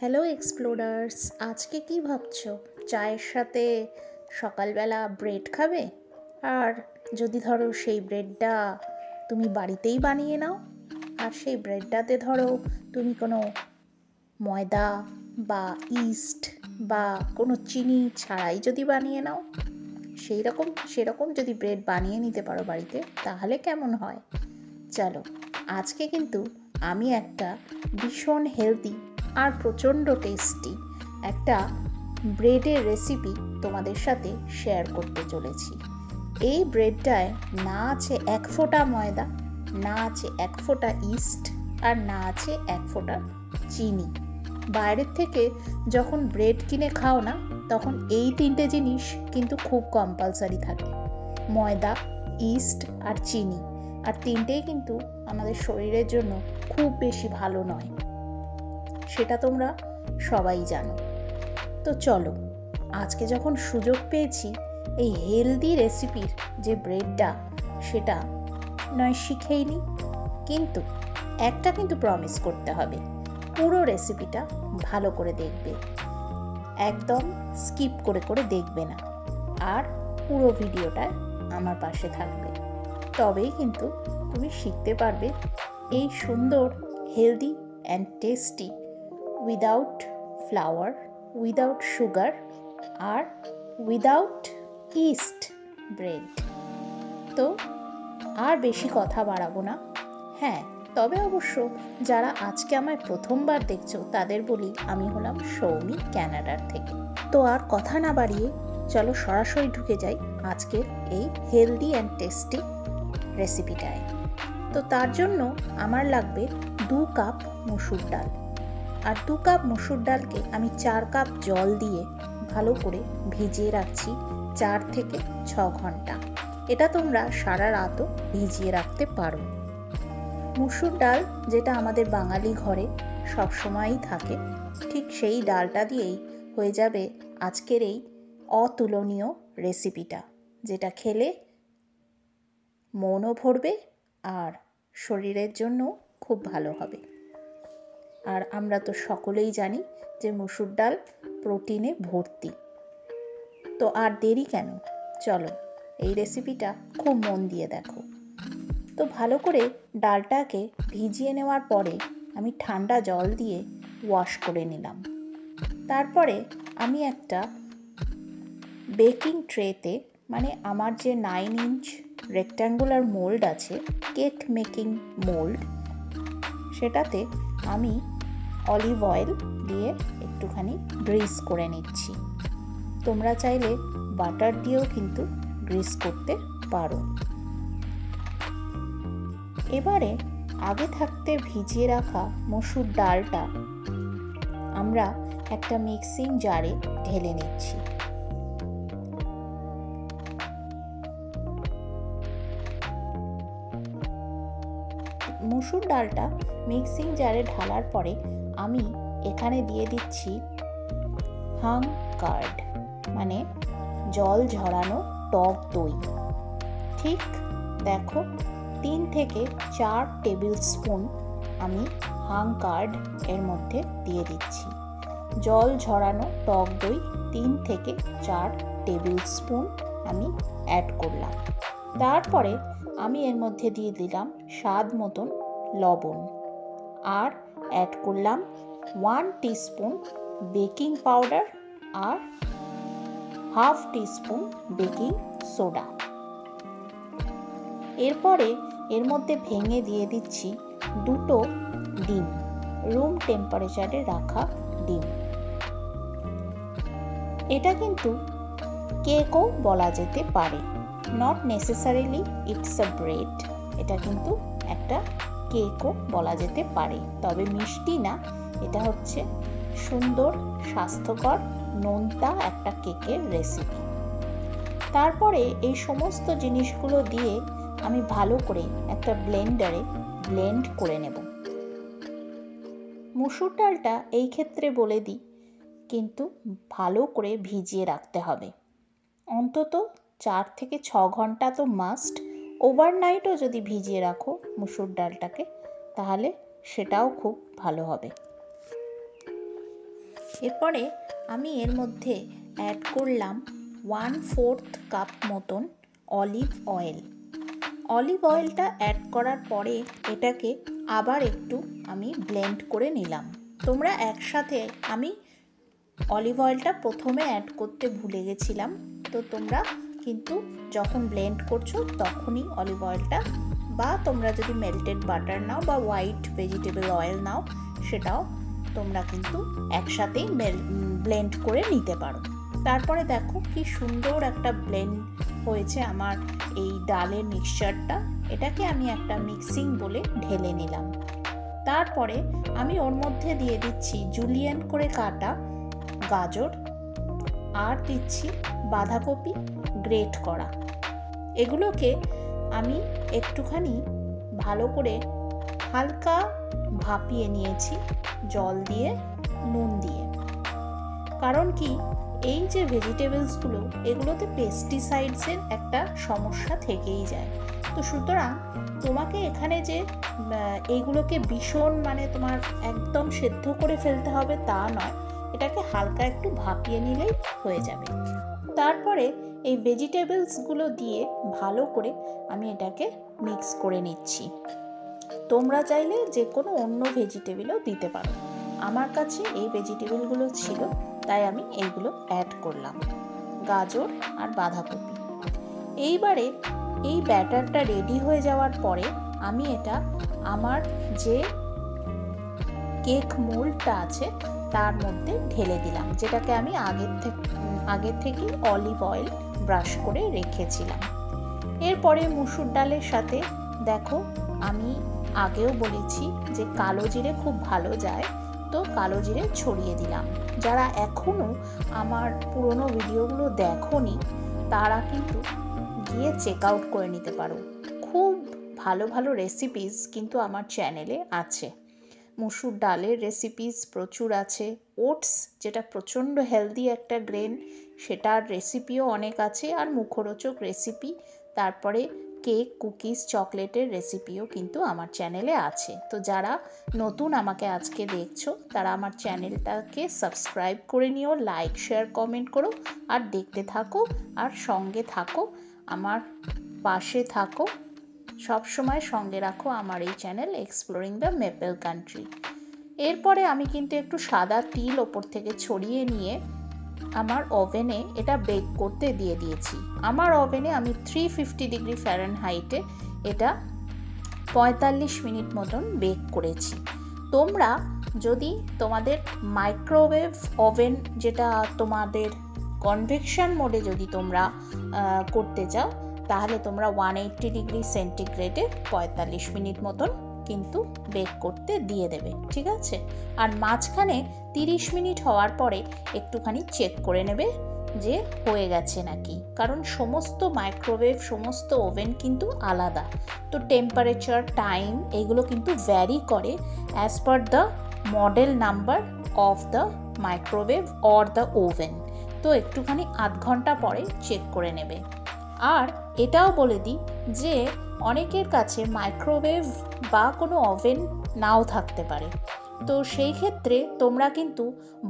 Hello explorers, আজকে কি ভাবছো? চায়ের সাথে সকালবেলা ব্রেড খাবে? আর যদি ধরো সেই ব্রেডটা তুমি বাড়িতেই বানিয়ে নাও, আর সেই ব্রেডটাতে ধরো তুমি কোনো ময়দা বা ইস্ট বা কোনো চিনি ছাড়াই যদি বানিয়ে নাও, সেরকম যদি ব্রেড বানিয়ে নিতে পারো বাড়িতে, তাহলে কেমন হয়? চলো, আজকে কিন্তু আমি একটা ভীষণ হেলদি আর প্রচণ্ড টেস্টি একটা ব্রেডের রেসিপি তোমাদের সাথে শেয়ার করতে চলেছি। এই ব্রেডটায় না আছে এক ফোঁটা ময়দা, না আছে এক ফোঁটা ইস্ট, আর না আছে এক ফোঁটা চিনি। বাইরের থেকে যখন ব্রেড কিনে খাও না, তখন এই তিনটে জিনিস কিন্তু খুব কম্পালসারি থাকে: ময়দা, ইস্ট আর চিনি। আর তিনটেই কিন্তু আমাদের শরীরের জন্য খুব বেশি ভালো নয়, সেটা তোমরা সবাই জানো। তো চলো, আজকে যখন সুযোগ পেয়েছি এই হেলদি রেসিপির যে ব্রেডটা, সেটা নয় শিখেই নিই। কিন্তু একটা কিন্তু প্রমিস করতে হবে, পুরো রেসিপিটা ভালো করে দেখবে, একদম স্কিপ করে করে দেখবে না, আর পুরো ভিডিওটা আমার পাশে থাকবে। তবেই কিন্তু তুমি শিখতে পারবে এই সুন্দর healthy and tasty without flour, without sugar আর উইদাউট ইস্ট ব্রেড। তো আর বেশি কথা বাড়াবো না। হ্যাঁ, তবে অবশ্য যারা আজকে আমায় প্রথমবার দেখছো তাদের বলি, আমি হলাম সৌমি, ক্যানাডার থেকে। তো আর কথা না বাড়িয়ে চলো সরাসরি ঢুকে যাই আজকের এই হেলদি অ্যান্ড টেস্টি রেসিপিটায়। তো তার জন্য আমার লাগবে 2 কাপ মসুর ডাল, আর 2 কাপ মসুর ডালকে আমি 4 কাপ জল দিয়ে ভালো করে ভিজিয়ে রাখছি 4 থেকে 6 ঘন্টা। এটা তোমরা সারা রাতও ভিজিয়ে রাখতে পারো। মসুর ডাল যেটা আমাদের বাঙালি ঘরে সবসময়ই থাকে, ঠিক সেই ডালটা দিয়েই হয়ে যাবে আজকের এই অতুলনীয় রেসিপিটা, যেটা খেলে মনও ভরবে আর শরীরের জন্য খুব ভালো হবে। আর আমরা তো সকলেই জানি যে মসুর ডাল প্রোটিনে ভর্তি। তো আর দেরি কেন, চলো এই রেসিপিটা খুব মন দিয়ে দেখো। তো ভালো করে ডালটাকে ভিজিয়ে নেওয়ার পরে আমি ঠান্ডা জল দিয়ে ওয়াশ করে নিলাম। তারপরে আমি একটা বেকিং ট্রেতে, মানে আমার যে 9 ইঞ্চ রেক্ট্যাঙ্গুলার মোল্ড আছে, কেক মেকিং মোল্ড, সেটাতে আমি অলিভ অয়েল দিয়ে একটুখানি গ্রিস করে নিচ্ছি। তোমরা চাইলে বাটার দিয়েও কিন্তু গ্রিস করতে পারো। এবারে আগে থাকতে ভিজিয়ে রাখা মসুর ডালটা আমরা একটা মিক্সিং জারে ঢেলে নিচ্ছি। মসুর ডালটা মিক্সিং জারে ঢালার পরে আমি এখানে দিয়ে দিচ্ছি হাং কার্ড, মানে জল ঝরানো টক দই। ঠিক দেখো, 3 থেকে 4 টেবিল স্পুন আমি হাং কার্ড এর মধ্যে দিয়ে দিচ্ছি। জল ঝরানো টক দই 3 থেকে 4 টেবিল স্পুন আমি অ্যাড করলাম। তারপরে আমি এর মধ্যে দিয়ে দিলাম স্বাদ মতন লবণ, আর অ্যাড করলাম 1 টিস্পুন বেকিং পাউডার আর হাফ টিস্পুন বেকিং সোডা। এরপরে এর মধ্যে ভেঙে দিয়ে দিচ্ছি 2টো ডিম, রুম টেম্পারেচারে রাখা ডিম। এটা কিন্তু কেকও বলা যেতে পারে, not necessarily it's a bread. এটা কিন্তু একটা কেকও বলা যেতে পারে, তবে মিষ্টি না, এটা হচ্ছে সুন্দর স্বাস্থ্যকর নোনতা একটা কেকের রেসিপি। তারপরে এই সমস্ত জিনিসগুলো দিয়ে আমি ভালো করে একটা ব্লেন্ডারে ব্লেন্ড করে নেব। মসুর ডালটা এই ক্ষেত্রে বলে দিই, কিন্তু ভালো করে ভিজিয়ে রাখতে হবে, অন্তত 4 থেকে 6 ঘন্টা তো মাস্ট। ওভারনাইটও যদি ভিজিয়ে রাখো মসুর ডালটাকে, তাহলে সেটাও খুব ভালো হবে। এরপরে আমি এর মধ্যে অ্যাড করলাম 1/4 কাপ মতন অলিভ অয়েল। অলিভ অয়েলটা অ্যাড করার পরে এটাকে আবার একটু আমি ব্লেন্ড করে নিলাম। তোমরা একসাথে, আমি অলিভ অয়েলটা প্রথমে অ্যাড করতে ভুলে গেছিলাম, তো তোমরা কিন্তু যখন ব্লেন্ড করছো তখনই অলিভ অয়েলটা, বা তোমরা যদি মেল্টেড বাটার নাও বা হোয়াইট ভেজিটেবল অয়েল নাও, সেটাও তোমরা কিন্তু একসাথেই ব্লেন্ড করে নিতে পারো। তারপরে দেখো কি সুন্দর একটা ব্লেন্ড হয়েছে আমার এই ডালের মিক্সচারটা। এটাকে আমি একটা মিক্সিং বলে ঢেলে নিলাম। তারপরে আমি ওর মধ্যে দিয়ে দিচ্ছি জুলিয়েন করে কাটা গাজর, আর দিচ্ছি বাঁধাকপি গ্রেট করা। এগুলোকে আমি একটুখানি ভালো করে হালকা ভাপিয়ে নিয়েছি জল দিয়ে, নুন দিয়ে। কারণ কি, এই যে ভেজিটেবলসগুলো, এগুলোতে পেস্টিসাইডসের একটা সমস্যা থেকেই যায়। তো সুতরাং তোমাকে এখানে যে এইগুলোকে ভীষণ তোমার একদম সেদ্ধ করে ফেলতে হবে তা নয়, এটাকে হালকা একটু ভাপিয়ে নিলেই হয়ে যাবে। তারপরে এই ভেজিটেবলসগুলো দিয়ে ভালো করে আমি এটাকে মিক্স করে নিচ্ছি। তোমরা চাইলে যে কোনো অন্য ভেজিটেবলও দিতে পারো। আমার কাছে এই ভেজিটেবলগুলো ছিল, তাই আমি এইগুলো অ্যাড করলাম, গাজর আর বাঁধাকপি। এইবারে এই ব্যাটারটা রেডি হয়ে যাওয়ার পরে আমি এটা আমার যে কেক মোল্ডটা আছে তার মধ্যে ঢেলে দিলাম, যেটাকে আমি আগের থেকে অলিভ অয়েল ব্রাশ করে রেখেছিলাম। এরপরে মুসুর ডালের সাথে দেখো, আমি আগেও বলেছি যে কালো জিরে খুব ভালো যায়, তো কালো জিরে ছড়িয়ে দিলাম। যারা এখনও আমার পুরনো ভিডিওগুলো দেখোনি, তারা কিন্তু গিয়ে চেক আউট করে নিতে পারো। খুব ভালো ভালো রেসিপিস কিন্তু আমার চ্যানেলে আছে। মুসুর ডালের রেসিপিস প্রচুর আছে, ওটস যেটা প্রচণ্ড হেলদি একটা গ্রেন, সেটার রেসিপিও অনেক আছে, আর মুখরোচক রেসিপি, তারপরে কেক, কুকিজ, চকলেটের রেসিপিও কিন্তু আমার চ্যানেলে আছে। তো যারা নতুন আমাকে আজকে দেখছো, তারা আমার চ্যানেলটাকে সাবস্ক্রাইব করে নিও, লাইক, শেয়ার, কমেন্ট করো, আর দেখতে থাকো, আর সঙ্গে থাকো, আমার পাশে থাকো, সবসময় সঙ্গে রাখো আমার এই channel exploring the maple country. এরপরে আমি কিন্তু একটু সাদা তিল ওপর থেকে ছড়িয়ে নিয়ে আমার ওভেনে এটা বেক করতে দিয়ে দিয়েছি। আমার ওভেনে আমি 350 ডিগ্রি ফারেনহাইটে এটা 45 মিনিট মতন বেক করেছি। তোমরা যদি তোমাদের মাইক্রোওয়েভ ওভেন, যেটা তোমাদের কনভেকশন মোডে যদি তোমরা করতে চাও, তাহলে তোমরা 180 ডিগ্রি সেন্টিগ্রেডে 45 মিনিট মতন কিন্তু বেক করতে দিয়ে দেবে, ঠিক আছে? আর মাঝখানে 30 মিনিট হওয়ার পরে একটুখানি চেক করে নেবে যে হয়ে গেছে নাকি, কারণ সমস্ত মাইক্রোওয়েভ, সমস্ত ওভেন কিন্তু আলাদা। তো টেম্পারেচার, টাইম এগুলো কিন্তু ভ্যারি করে as per the model number of the microwave or the oven. তো একটুখানি আধ ঘন্টা পরে চেক করে নেবে। আর এটাও বলে দিই যে অনেকের কাছে মাইক্রোওয়েভ বা কোনো ওভেন নাও থাকতে পারে, তো সেই ক্ষেত্রে তোমরা কিন্তু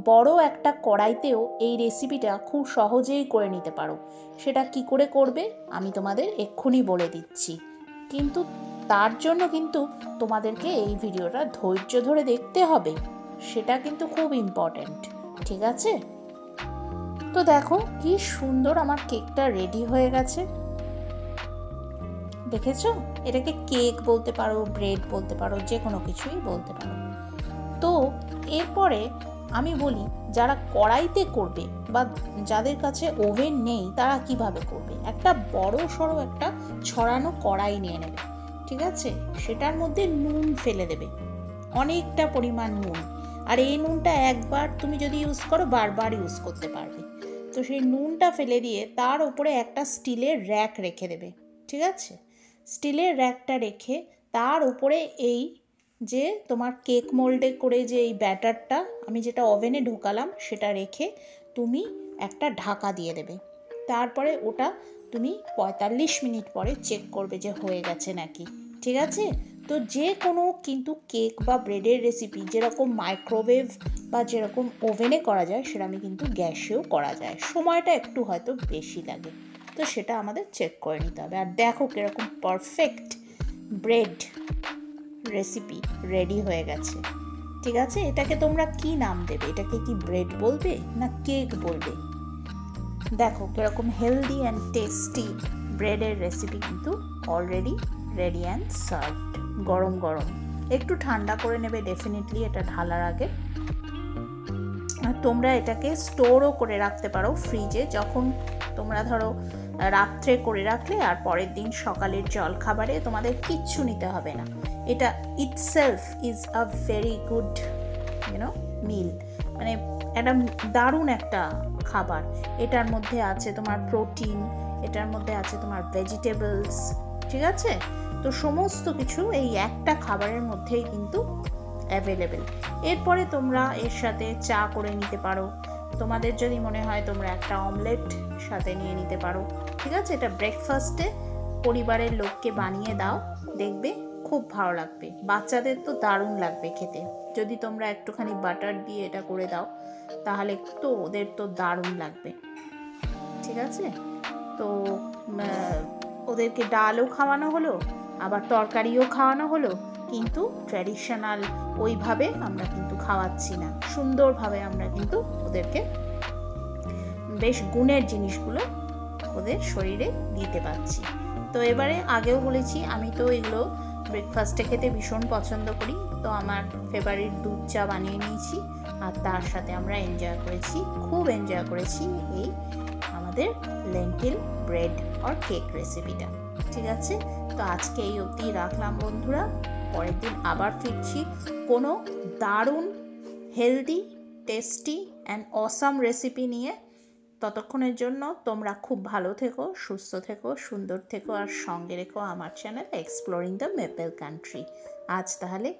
বড় একটা কড়াইতেও এই রেসিপিটা খুব সহজেই করে নিতে পারো। সেটা কি করে করবে আমি তোমাদের এক্ষুনি বলে দিচ্ছি, কিন্তু তার জন্য কিন্তু তোমাদেরকে এই ভিডিওটা ধৈর্য ধরে দেখতে হবে, সেটা কিন্তু খুব ইম্পর্ট্যান্ট, ঠিক আছে? তো দেখো কি সুন্দর আমার কেকটা রেডি হয়ে গেছে, দেখেছো? এটাকে কেক বলতে পারো, ব্রেড বলতে পারো, যে কোনো কিছুই বলতে পারো। তো এরপরে আমি বলি, যারা কড়াইতে করবে বা যাদের কাছে ওভেন নেই, তারা কিভাবে করবে। একটা বড় সড়ো একটা ছড়ানো কড়াই নিয়ে নেবে, ঠিক আছে? সেটার মধ্যে নুন ফেলে দেবে, অনেকটা পরিমাণ নুন। আর এই নুনটা একবার তুমি যদি ইউজ করো, বারবার ইউজ করতে পারবে। তো সেই নুনটা ফেলে দিয়ে তার উপরে একটা স্টিলের র্যাক রেখে দেবে, ঠিক আছে? স্টিলের র্যাকটা রেখে তার উপরে এই যে তোমার কেক মোল্ডে করে যে এই ব্যাটারটা আমি যেটা ওভেনে ঢোকালাম, সেটা রেখে তুমি একটা ঢাকা দিয়ে দেবে। তারপরে ওটা তুমি 45 মিনিট পরে চেক করবে যে হয়ে গেছে নাকি, ঠিক আছে? তো যে কোনো কিন্তু কেক বা ব্রেডের রেসিপি যেরকম মাইক্রোওয়েভ বা যেরকম ওভেনে করা যায় সেরকমই কিন্তু গ্যাসেও করা যায়, সময়টা একটু হয়তো বেশি লাগে, তো সেটা আমাদের চেক করে নিতে হবে। আর দেখো কীরকম পারফেক্ট ব্রেড রেসিপি রেডি হয়ে গেছে। ঠিক আছে, এটাকে তোমরা কি নাম দেবে? এটাকে কি ব্রেড বলবে না কেক বলবে? দেখো কীরকম হেলদি অ্যান্ড টেস্টি ব্রেডের রেসিপি কিন্তু অলরেডি রেডি অ্যান্ড সার্ভড, গরম গরম। একটু ঠান্ডা করে নেবে ডেফিনেটলি এটা ঢালার আগে। আর তোমরা এটাকে স্টোরও করে রাখতে পারো ফ্রিজে, যখন তোমরা ধরো রাত্রে করে রাখলে আর পরের দিন সকালের জলখাবারে তোমাদের কিচ্ছু নিতে হবে না। এটা itself is a very good মিল, মানে একটা দারুণ একটা খাবার। এটার মধ্যে আছে তোমার প্রোটিন, এটার মধ্যে আছে তোমার ভেজিটেবলস, ঠিক আছে? তো সমস্ত কিছু এই একটা খাবারের মধ্যেই কিন্তু অ্যাভেলেবেল। এরপরে তোমরা এর সাথে চা করে নিতে পারো, তোমাদের যদি মনে হয় তোমরা একটা অমলেট সাথে নিয়ে নিতে পারো, ঠিক আছে? এটা ব্রেকফাস্টে পরিবারের লোককে বানিয়ে দাও, দেখবে খুব ভালো লাগবে, বাচ্চাদের তো দারুণ লাগবে খেতে। যদি তোমরা একটুখানি বাটার দিয়ে এটা করে দাও তাহলে তো ওদের তো দারুণ লাগবে, ঠিক আছে? তো ওদেরকে ডালও খাওয়ানো হলো, আবার তরকারিও খাওয়ানো হলো, কিন্তু ট্র্যাডিশনাল ওইভাবে আমরা কিন্তু খাওয়াচ্ছি না, সুন্দরভাবে আমরা কিন্তু ওদেরকে বেশ গুণের জিনিসগুলো ওদের শরীরে দিতে পারছি। তো এবারে আগেও বলেছি আমি তো এগুলো ব্রেকফাস্টে খেতে ভীষণ পছন্দ করি, তো আমার ফেভারিট দুধ চা বানিয়ে নিয়েছি, আর তার সাথে আমরা এনজয় করেছি, খুব এনজয় করেছি এই আমাদের লেন্টিল ব্রেড আর কেক রেসিপিটা। ঠিক আছে, তো আজকে এই অবধি রাখলাম বন্ধুরা, পরের দিন আবার ফিরছি কোনো দারুণ healthy tasty and awesome recipe নিয়ে। ততক্ষণের জন্য তোমরা খুব ভালো থেকো, সুস্থ থেকো, সুন্দর থেকো, আর সঙ্গে রেখো আমার channel exploring the maple country. আজ তাহলে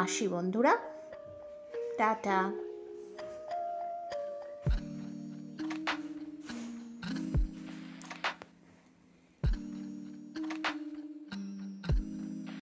আসি বন্ধুরা, টাটা।